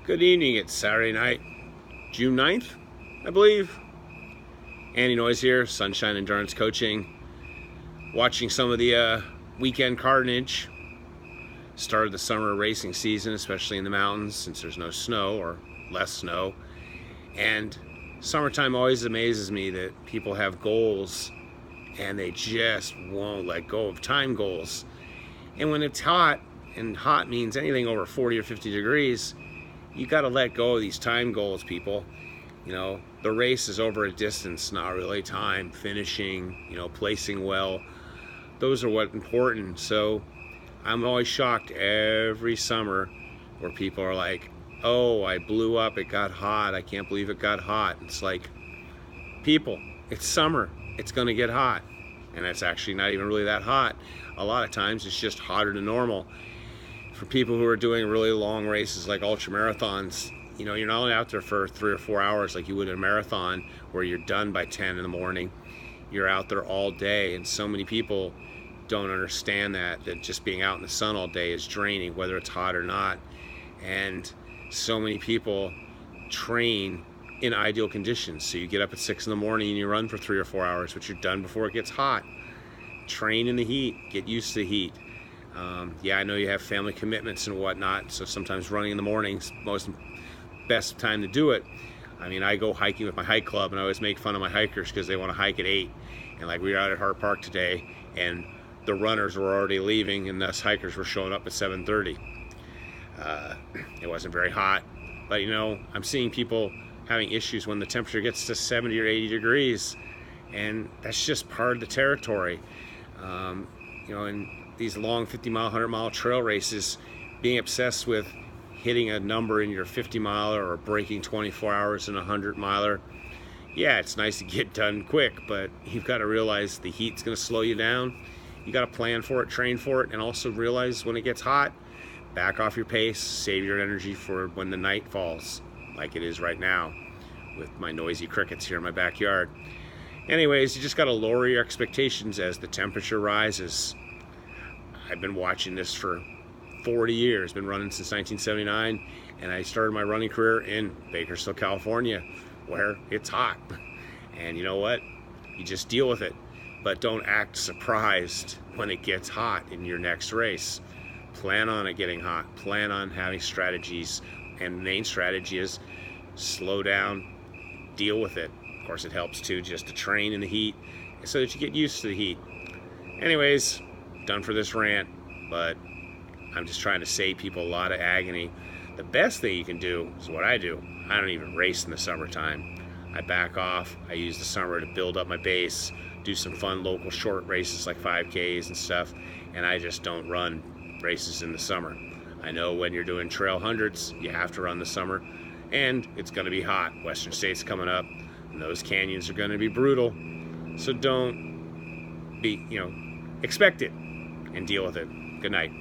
Good evening. It's Saturday night, June 9th, I believe. Andy Noyes here, Sunshine Endurance Coaching. Watching some of the weekend carnage. Started the summer racing season, especially in the mountains, since there's no snow or less snow. And summertime always amazes me that people have goals and they just won't let go of time goals. And when it's hot, and hot means anything over 40 or 50 degrees, you got to let go of these time goals, people. You know, the race is over a distance, not really time. Finishing, placing well, those are what's important. So I'm always shocked every summer where people are like, oh, I blew up, it got hot, I can't believe it got hot. It's like, people, it's summer, it's going to get hot. And it's actually not even really that hot. A lot of times it's just hotter than normal. For people who are doing really long races like ultra marathons, you're not only out there for 3 or 4 hours like you would in a marathon where you're done by 10 in the morning. You're out there all day, and so many people don't understand that just being out in the sun all day is draining, whether it's hot or not. And so many people train in ideal conditions. So you get up at 6 in the morning and you run for 3 or 4 hours, but you're done before it gets hot. Train in the heat, get used to the heat. I know you have family commitments and whatnot, so sometimes running in the morning's best time to do it. I mean, I go hiking with my hike club, and I always make fun of my hikers because they want to hike at 8. And like, we were out at Hart Park today, and the runners were already leaving, and us hikers were showing up at 7:30. It wasn't very hot, but I'm seeing people having issues when the temperature gets to 70 or 80 degrees, and that's just part of the territory. In these long 50-mile, 100-mile trail races, being obsessed with hitting a number in your 50-miler or breaking 24 hours in a 100-miler, yeah, it's nice to get done quick, but you've got to realize the heat's going to slow you down. You got to plan for it, train for it, and also realize when it gets hot, back off your pace, save your energy for when the night falls, like it is right now with my noisy crickets here in my backyard. Anyways, you just got to lower your expectations as the temperature rises. I've been watching this for 40 years, been running since 1979, and I started my running career in Bakersfield, California, where it's hot. And you know what? You just deal with it, but don't act surprised when it gets hot in your next race. Plan on it getting hot. Plan on having strategies, and the main strategy is slow down, deal with it. Of course, it helps too just to train in the heat so that you get used to the heat. Anyways, done for this rant, but I'm just trying to save people a lot of agony. The best thing you can do is what I do. I don't even race in the summertime. I back off. I use the summer to build up my base, do some fun local short races like 5Ks and stuff, and I just don't run races in the summer. I know when you're doing trail hundreds, you have to run the summer, and it's going to be hot. Western State's coming up, and those canyons are going to be brutal. So don't be, expect it and deal with it. Good night.